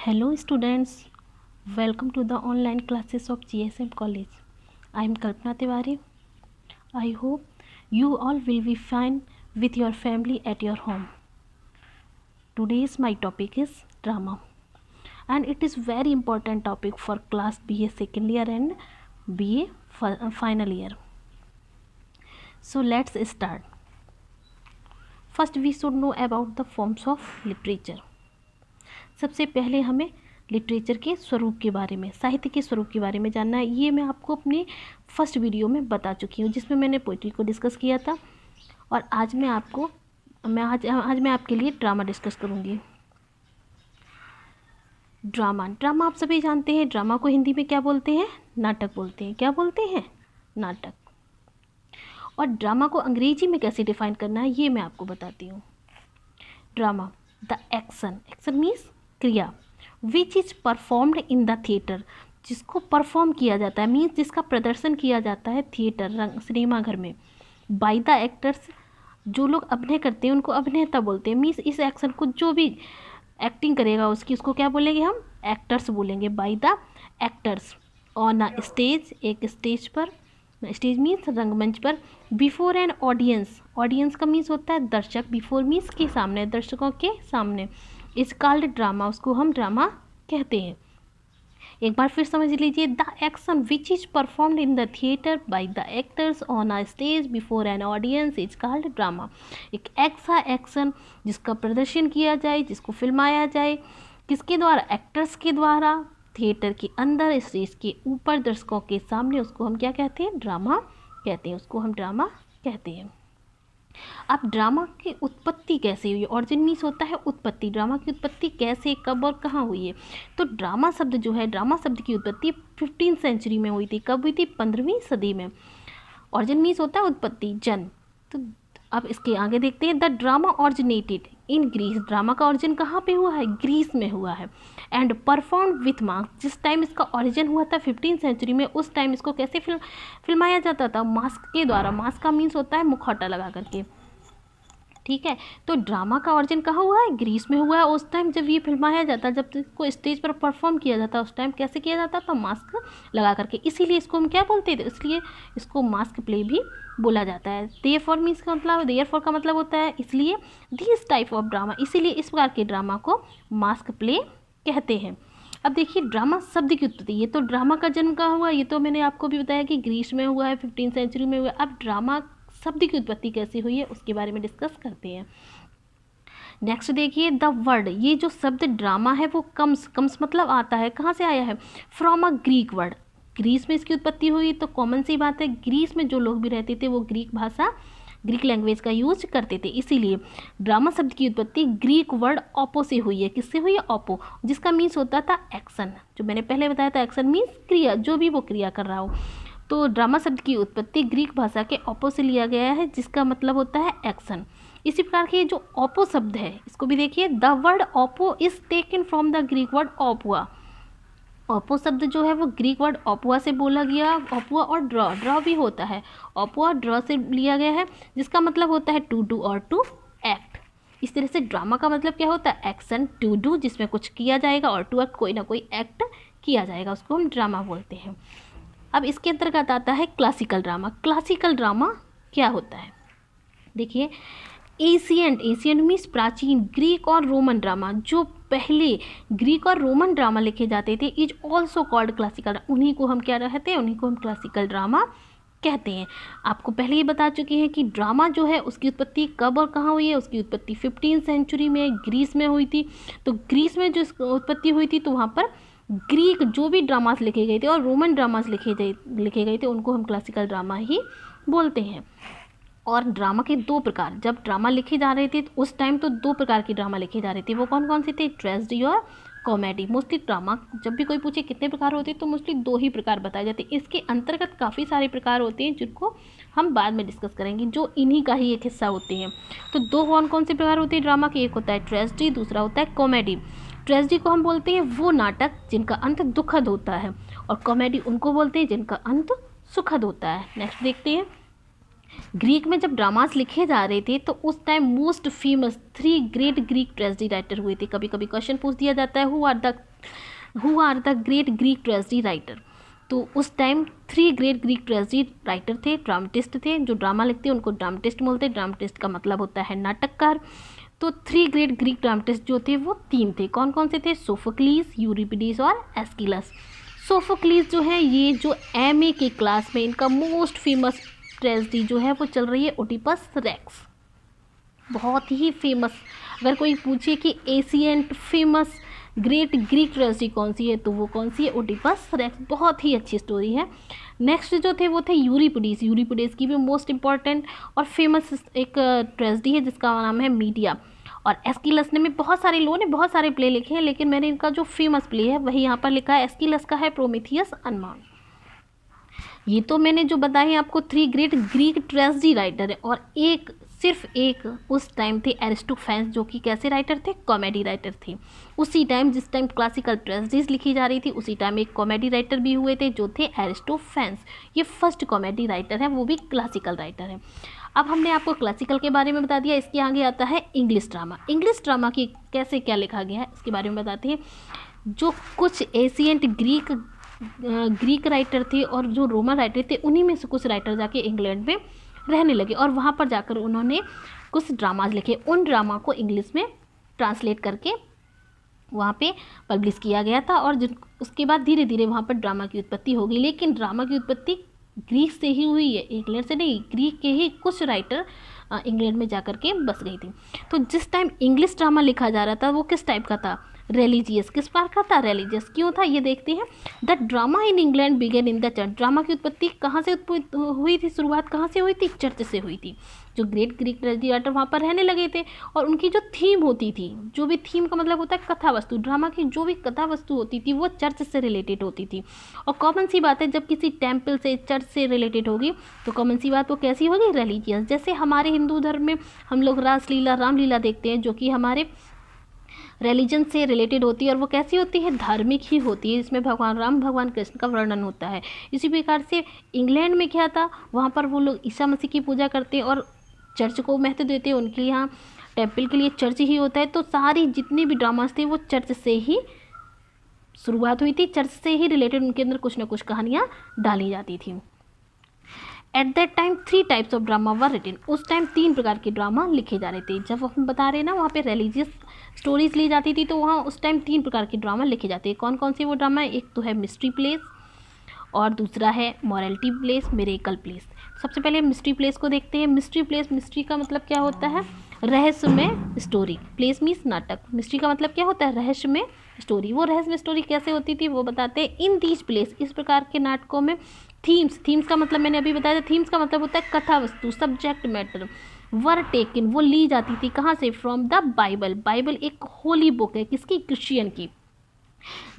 Hello students, welcome to the online classes of GSM College. I am Kalpana Tiwari. I hope you all will be fine with your family at your home. Today's my topic is drama, and it is very important topic for class BA second year and BA final year. So let's start. First we should know about the forms of literature. सबसे पहले हमें literature के स्वरूप के बारे में, साहित्य के स्वरूप के बारे में जानना है। ये मैं आपको अपने फर्स्ट वीडियो में बता चुकी हूँ जिसमें मैंने पोइट्री को डिस्कस किया था। और आज मैं आपके लिए ड्रामा डिस्कस करूँगी। ड्रामा आप सभी जानते हैं। ड्रामा को हिंदी में क्या बोलते हैं? नाटक बोलते हैं। क्या बोलते हैं? नाटक। और ड्रामा को अंग्रेजी में कैसे डिफाइन करना है ये मैं आपको बताती हूँ। ड्रामा, द एक्शन मीन्स क्रिया, which is performed in the theatre, जिसको परफॉर्म किया जाता है, मीन्स जिसका प्रदर्शन किया जाता है थिएटर सिनेमा घर में, बाय द एक्टर्स, जो लोग अभिनय करते हैं उनको अभिनेता बोलते हैं। मीन्स इस एक्शन को जो भी एक्टिंग करेगा उसको क्या बोलेंगे? हम एक्टर्स बोलेंगे। By the actors on a stage, एक स्टेज पर, स्टेज मीन्स रंगमंच पर, बिफोर एन ऑडियंस का मीन्स होता है दर्शक, बिफोर मीन्स के सामने, दर्शकों के सामने, इज कॉल्ड ड्रामा, उसको हम ड्रामा कहते हैं। एक बार फिर समझ लीजिए, the action which is performed in the theatre by the actors on a stage before an audience is called drama. एक ऐसा एक्शन जिसका प्रदर्शन किया जाए, जिसको फिल्माया जाए, किसके द्वारा? एक्टर्स के द्वारा, थिएटर के अंदर, स्टेज के ऊपर, दर्शकों के सामने, उसको हम क्या कहते हैं? ड्रामा कहते हैं। उसको हम ड्रामा कहते हैं। अब ड्रामा की उत्पत्ति कैसे हुई? ऑरिजिन मीन्स होता है उत्पत्ति। ड्रामा की उत्पत्ति कैसे, कब और कहाँ हुई है? तो ड्रामा शब्द जो है, ड्रामा शब्द की उत्पत्ति 15वीं सेंचुरी में हुई थी। कब हुई थी? 15वीं सदी में। ऑरिजिन मीन्स होता है उत्पत्ति, जन्म। तो अब इसके आगे देखते हैं, the drama originated in Greece. Drama का ऑरिजिन कहाँ पे हुआ है? ग्रीस में हुआ है। एंड परफॉर्म विथ मास्क, जिस टाइम इसका ऑरिजिन हुआ था 15वीं सेंचुरी में, उस टाइम इसको कैसे फिल्माया जाता था? मास्क के द्वारा। मास्क का मीन्स होता है मुखौटा लगा करके। ठीक है, तो ड्रामा का ऑरिजिन कहाँ हुआ है? ग्रीस में हुआ है। उस टाइम जब ये फिल्माया जाता, जब इसको स्टेज पर परफॉर्म किया जाता, उस टाइम कैसे किया जाता था? मास्क लगा करके। इसीलिए इसको हम क्या बोलते थे? इसलिए इसको मास्क प्ले भी बोला जाता है। देयरफॉर मीन्स का मतलब, देयरफॉर का मतलब होता है इसलिए, दिस टाइप ऑफ ड्रामा, इसीलिए इस प्रकार के ड्रामा को मास्क प्ले कहते हैं। अब देखिए ड्रामा शब्द की उत्पत्ति। ये तो ड्रामा का जन्म कहाँ हुआ, ये तो मैंने आपको भी बताया कि ग्रीस में हुआ है, 15वीं सेंचुरी में हुआ। अब ड्रामा शब्द की उत्पत्ति कैसे हुई है उसके बारे में डिस्कस करते हैं। नेक्स्ट देखिए, द वर्ड, ये जो शब्द ड्रामा है वो कम्स मतलब आता है, कहाँ से आया है? From a Greek word. Greece में इसकी उत्पत्ति हुई, तो कॉमन सी बात है, ग्रीस में जो लोग भी रहते थे वो ग्रीक भाषा, ग्रीक लैंग्वेज का यूज करते थे। इसीलिए ड्रामा शब्द की उत्पत्ति ग्रीक वर्ड ऑपो से हुई है। किससे हुई है? ऑपो, जिसका मीन्स होता था एक्शन। जो मैंने पहले बताया था, एक्शन मीन्स क्रिया, जो भी वो क्रिया कर रहा हो। तो ड्रामा शब्द की उत्पत्ति ग्रीक भाषा के ऑपो से लिया गया है, जिसका मतलब होता है एक्शन। इसी प्रकार के जो ऑपो शब्द है, इसको भी देखिए, द वर्ड ऑपो is taken from the Greek word ऑपुआ। ऑपो शब्द जो है वो ग्रीक वर्ड ऑपुआ से बोला गया। ऑपुआ और ड्रॉ भी होता है, ऑपुआ ड्रॉ से लिया गया है, जिसका मतलब होता है टू डू और टू एक्ट। इस तरह से ड्रामा का मतलब क्या होता है? एक्शन, टू डू जिसमें कुछ किया जाएगा, और टू एक्ट कोई ना कोई एक्ट किया जाएगा, उसको हम ड्रामा बोलते हैं। अब इसके अंतर्गत आता है क्लासिकल ड्रामा। क्लासिकल ड्रामा क्या होता है? देखिए, एशियंट मीन्स प्राचीन, ग्रीक और रोमन ड्रामा, जो पहले ग्रीक और रोमन ड्रामा लिखे जाते थे, इज ऑल्सो कॉल्ड क्लासिकल। उन्हीं को हम क्या कहते हैं? उन्हीं को हम क्लासिकल ड्रामा कहते हैं। आपको पहले ही बता चुके हैं कि ड्रामा जो है उसकी उत्पत्ति कब और कहाँ हुई है। उसकी उत्पत्ति 15वीं सेंचुरी में ग्रीस में हुई थी। तो ग्रीस में जो उत्पत्ति हुई थी, तो वहाँ पर ग्रीक जो भी ड्रामास लिखे गए थे और रोमन ड्रामास लिखे गए थे, उनको हम क्लासिकल ड्रामा ही बोलते हैं। और ड्रामा के दो प्रकार, जब ड्रामा लिखे जा रहे थे तो उस टाइम तो दो प्रकार की ड्रामा लिखे जा रहे थे। वो कौन कौन से थे? ट्रेजेडी और कॉमेडी। मोस्टली ड्रामा, जब भी कोई पूछे कितने प्रकार होते हैं, तो मोस्टली दो ही प्रकार बताए जाते हैं। इसके अंतर्गत काफ़ी सारे प्रकार होते हैं जिनको हम बाद में डिस्कस करेंगे, जो इन्हीं का ही एक हिस्सा होते हैं। तो दो कौन से प्रकार होते हैं ड्रामा के? एक होता है ट्रेजेडी, दूसरा होता है कॉमेडी। ट्रेजेडी को हम बोलते हैं वो नाटक जिनका अंत दुखद होता है, और कॉमेडी उनको बोलते हैं जिनका अंत सुखद होता है। नेक्स्ट देखते हैं, ग्रीक में जब ड्रामास लिखे जा रहे थे तो उस time most famous 3 great Greek tragedy writer हुए थे। कभी कभी क्वेश्चन पूछ दिया जाता है who are the great Greek tragedy writer. तो उस time 3 great Greek tragedy writer थे, ड्रामेटिस्ट थे। जो ड्रामा लिखते हैं उनको ड्रामेटिस्ट बोलते हैं। ड्रामेटिस्ट का मतलब होता है नाटककार। तो 3 ग्रेट ग्रीक ड्रामेटिस्ट जो थे वो 3 थे। कौन कौन से थे? सोफोक्लीस, यूरिपिडीज और एस्किलस। सोफोक्लीस जो है ये जो MA के क्लास में इनका मोस्ट फेमस ट्रेजेडी जो है वो चल रही है ओडिपस रेक्स, बहुत ही फेमस। अगर कोई पूछे कि ancient famous great Greek tragedy कौन सी है तो वो कौन सी है? Oedipus racks. बहुत ही अच्छी स्टोरी है। नेक्स्ट जो थे वो थे यूरिपिडीज। यूरिपिडीज की भी मोस्ट इंपॉर्टेंट और फेमस एक ट्रेजेडी है जिसका नाम है मीडिया। और एस्किलस ने में बहुत सारे लोगों ने बहुत सारे प्ले लिखे हैं, लेकिन मैंने इनका जो फेमस प्ले है वही यहाँ पर लिखा है। एस्किलस का है प्रोमीथियस अनमाउंट। ये तो मैंने जो बताए हैं आपको 3 ग्रेट ग्रीक ट्रेजेडी राइटर है। और सिर्फ एक उस टाइम थे एरिस्टोफेंस, जो कि कैसे राइटर थे? कॉमेडी राइटर थे। उसी टाइम जिस टाइम क्लासिकल ट्रेजेडीज लिखी जा रही थी उसी टाइम एक कॉमेडी राइटर भी हुए थे जो थे एरिस्टोफेंस। ये फर्स्ट कॉमेडी राइटर है, वो भी क्लासिकल राइटर है। अब हमने आपको क्लासिकल के बारे में बता दिया। इसके आगे आता है इंग्लिश ड्रामा। इंग्लिश ड्रामा की कैसे क्या लिखा गया है इसके बारे में बताते हैं। जो कुछ एशियंट ग्रीक राइटर थे और जो रोमन राइटर थे, उन्हीं में से कुछ राइटर जाके इंग्लैंड में रहने लगे और वहाँ पर जाकर उन्होंने कुछ ड्रामाज लिखे। उन ड्रामा को इंग्लिश में ट्रांसलेट करके वहाँ पे पब्लिश किया गया था। और उसके बाद धीरे धीरे वहाँ पर ड्रामा की उत्पत्ति हो गई। लेकिन ड्रामा की उत्पत्ति ग्रीक से ही हुई है, इंग्लैंड से नहीं। ग्रीक के ही कुछ राइटर इंग्लैंड में जाकर के बस गई थी। तो जिस टाइम इंग्लिश ड्रामा लिखा जा रहा था वो किस टाइप का था? रिलीजियस। किस बार का था? रिलीजियस। क्यों था ये देखते हैं। The drama in England began in the church. Drama की उत्पत्ति कहाँ से हुई थी? शुरुआत कहाँ से हुई थी? चर्च से हुई थी। जो ग्रेट ग्रीक ट्रेजेडी राइटर वहाँ पर रहने लगे थे और उनकी जो थीम होती थी, जो भी थीम का मतलब होता है कथा वस्तु, ड्रामा की जो भी कथा वस्तु होती थी वो चर्च से रिलेटेड होती थी। और कॉमन सी बात है, जब किसी टेम्पल से चर्च से रिलेटेड होगी तो कॉमन सी बात वो कैसी होगी? रिलीजियस। जैसे हमारे हिंदू धर्म में हम लोग रासलीला, रामलीला देखते हैं जो कि हमारे रिलीजन से रिलेटेड होती है और वो कैसी होती है? धार्मिक ही होती है। इसमें भगवान राम, भगवान कृष्ण का वर्णन होता है। इसी प्रकार से इंग्लैंड में क्या था, वहाँ पर वो लोग ईसा मसीह की पूजा करते हैं और चर्च को महत्व देते हैं। उनके यहाँ टेम्पल के लिए चर्च ही होता है। तो सारी जितने भी ड्रामास थे वो चर्च से ही शुरुआत हुई थी, चर्च से ही रिलेटेड उनके अंदर कुछ ना कुछ कहानियाँ डाली जाती थी। At that time 3 types of drama were written. उस टाइम 3 प्रकार के ड्रामा लिखे जा रहे थे। जब हम बता रहे हैं ना वहाँ पे रिलीजियस स्टोरीज ली जाती थी तो वहाँ उस टाइम 3 प्रकार के ड्रामा लिखे जाते हैं। कौन कौन से वो ड्रामा है? एक तो है मिस्ट्री प्लेस और दूसरा है मॉरलिटी प्लेस, मिरेकल प्लेस। सबसे पहले मिस्ट्री प्लेस को देखते हैं। मिस्ट्री प्लेस, मिस्ट्री का मतलब क्या होता है? रहस्यमय स्टोरी। प्लेस मीन्स नाटक। मिस्ट्री का मतलब क्या होता है? रहस्यमय स्टोरी। वो रहस्यमय स्टोरी कैसे होती थी वो बताते हैं। इन दीज प्लेस, इस प्रकार के नाटकों में थीम्स का मतलब मैंने अभी बताया था। थीम्स का मतलब होता है कथा वस्तु, सब्जेक्ट मैटर। वर टेकन, वो ली जाती थी कहाँ से? From the Bible. बाइबल एक होली बुक है, किसकी? क्रिश्चियन की।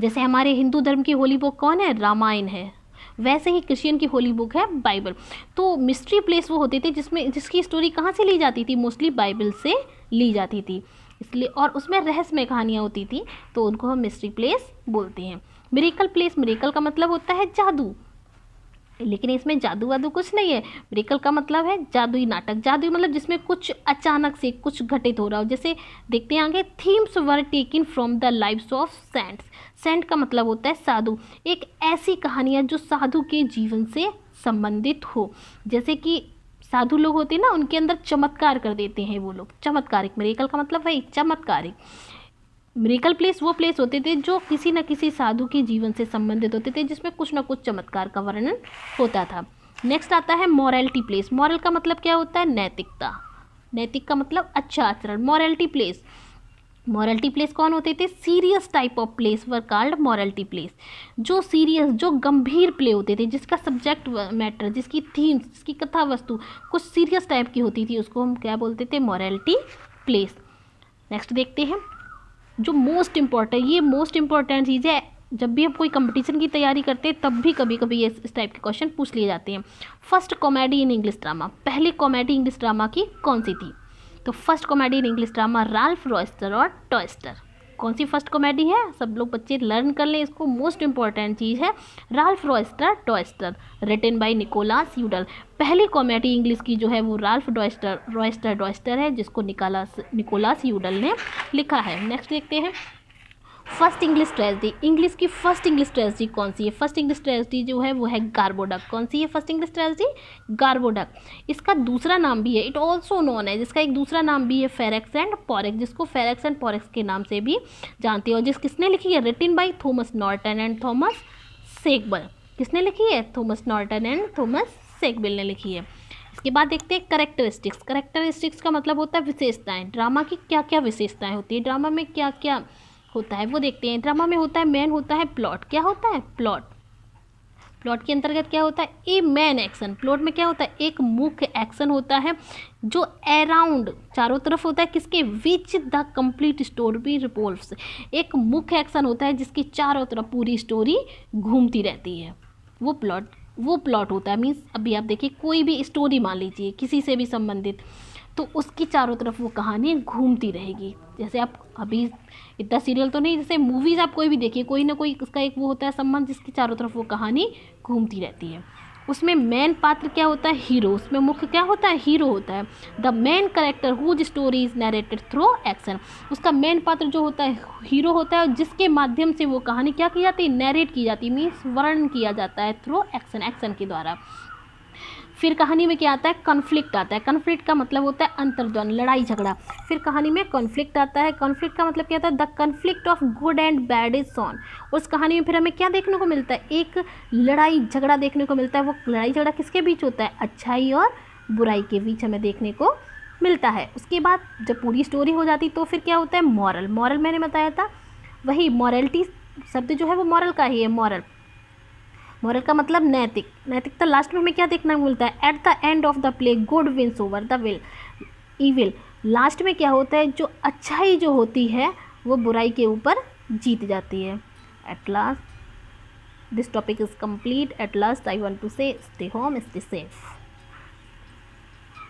जैसे हमारे हिंदू धर्म की होली बुक कौन है? रामायण है। वैसे ही क्रिश्चियन की होली बुक है बाइबल। तो मिस्ट्री प्लेस वो होते थे जिसकी स्टोरी कहाँ से ली जाती थी? मोस्टली बाइबल से ली जाती थी इसलिए, और उसमें रहस्यमय कहानियाँ होती थी तो उनको हम मिस्ट्री प्लेस बोलते हैं। मिरेकल प्लेस, मिरेकल का मतलब होता है जादू, लेकिन इसमें जादू वादू कुछ नहीं है। मिरेकल का मतलब है जादुई नाटक। जादुई मतलब जिसमें कुछ अचानक से कुछ घटित हो रहा हो। जैसे देखते हैं आगे, themes were taken from the lives of saints. Saint का मतलब होता है साधु। एक ऐसी कहानियाँ जो साधु के जीवन से संबंधित हो। जैसे कि साधु लोग होते हैं ना, उनके अंदर चमत्कार कर देते हैं वो लोग, चमत्कारिक। मिरेकल का मतलब वही चमत्कारिक। मिरेकल प्लेस वो प्लेस होते थे जो किसी न किसी साधु के जीवन से संबंधित होते थे, जिसमें कुछ ना कुछ चमत्कार का वर्णन होता था। नेक्स्ट आता है मॉरलिटी प्लेस। मॉरल का मतलब क्या होता है? नैतिकता। नैतिक का मतलब अच्छा आचरण। मॉरलिटी प्लेस, मॉरलिटी प्लेस कौन होते थे? Serious type of place were called morality place. जो सीरियस, जो गंभीर प्ले होते थे, जिसका सब्जेक्ट मैटर, जिसकी थीम्स, जिसकी कथा वस्तु कुछ सीरियस टाइप की होती थी, उसको हम क्या बोलते थे? Morality place. नेक्स्ट देखते हैं जो मोस्ट इम्पॉर्टेंट, ये मोस्ट इम्पॉर्टेंट चीज़ है। जब भी हम कोई कंपटीशन की तैयारी करते हैं तब भी कभी कभी ये इस टाइप के क्वेश्चन पूछ लिए जाते हैं। First comedy in English drama. पहली कॉमेडी इंग्लिश ड्रामा की कौन सी थी? तो first comedy in English drama Ralph Roister और टॉयस्टर। कौन सी फर्स्ट कॉमेडी है, सब लोग बच्चे लर्न कर लें इसको, मोस्ट इंपॉर्टेंट चीज़ है। Ralph Roister Doister, written by Nicholas Udall. पहली कॉमेडी इंग्लिश की जो है वो राल्फ रॉयस्टर डॉयस्टर है, जिसको निकोलस यूडल ने लिखा है। नेक्स्ट देखते हैं फर्स्ट इंग्लिश ट्रेजेडी। इंग्लिश की फर्स्ट इंग्लिश ट्रेजेडी कौन सी है? फर्स्ट इंग्लिश ट्रेजेडी जो है वो है गार्बोडक। कौन सी है फर्स्ट इंग्लिश ट्रेजेडी? गार्बोडक। इसका दूसरा नाम भी है, इट ऑल्सो नोन है, जिसका एक दूसरा नाम भी है फेरेक्स एंड पोरेक्स, जिसको फेरेक्स एंड पोरेक्स के नाम से भी जानते हो। किसने लिखी है? Written by Thomas Norton and Thomas Sackville. किसने लिखी है? Thomas Norton and Thomas Sackville ने लिखी है। इसके बाद देखते हैं करेक्टरिस्टिक्स। करेक्टरिस्टिक्स का मतलब होता है विशेषताएं। ड्रामा की क्या क्या विशेषताएं होती है, ड्रामा में क्या क्या होता है वो देखते हैं। ड्रामा में होता है मेन होता है प्लॉट। क्या होता है? प्लॉट। प्लॉट के अंतर्गत क्या होता है? ए मेन एक्शन। प्लॉट में क्या होता है? एक मुख्य एक्शन होता है जो अराउंड चारों तरफ होता है, किसके? Which the complete story revolves. एक मुख्य एक्शन होता है जिसकी चारों तरफ पूरी स्टोरी घूमती रहती है, वो प्लॉट होता है। मीन्स अभी आप देखिए कोई भी स्टोरी मान लीजिए किसी से भी संबंधित, तो उसकी चारों तरफ वो कहानी घूमती रहेगी। जैसे आप अभी इतना सीरियल तो नहीं, जैसे मूवीज़ आप कोई भी देखिए, कोई ना कोई उसका एक वो होता है संबंध जिसकी चारों तरफ वो कहानी घूमती रहती है। उसमें मेन पात्र क्या होता है? हीरो। उसमें मुख्य क्या होता है? हीरो होता है। The main character whose story is narrated through action. उसका मेन पात्र जो होता है हीरो होता है, जिसके माध्यम से वो कहानी क्या की जाती है? नरेट की जाती है, मीन्स वर्णन किया जाता है थ्रू एक्शन, एक्शन के द्वारा। फिर कहानी में क्या आता है? कॉन्फ्लिक्ट आता है। कॉन्फ्लिक्ट का मतलब होता है अंतर्द्वंद, लड़ाई झगड़ा। फिर कहानी में कॉन्फ्लिक्ट आता है। कॉन्फ्लिक्ट का मतलब क्या होता है? The conflict of good and bad is shown. उस कहानी में फिर हमें क्या देखने को मिलता है? एक लड़ाई झगड़ा देखने को मिलता है। वो लड़ाई झगड़ा किसके बीच होता है? अच्छाई और बुराई के बीच हमें देखने को मिलता है। उसके बाद जब पूरी स्टोरी हो जाती तो फिर क्या होता है? मॉरल। मॉरल मैंने बताया था, वही मॉरलिटी शब्द जो है वो मॉरल का ही है। मॉरल, मॉरल का मतलब नैतिक। नैतिकता लास्ट में हमें क्या देखने को मिलता है? At the end of the play good wins over the evil. Last में क्या होता है? जो अच्छाई जो होती है वो बुराई के ऊपर जीत जाती है। At last this topic is complete. At last I want to say stay home, stay safe.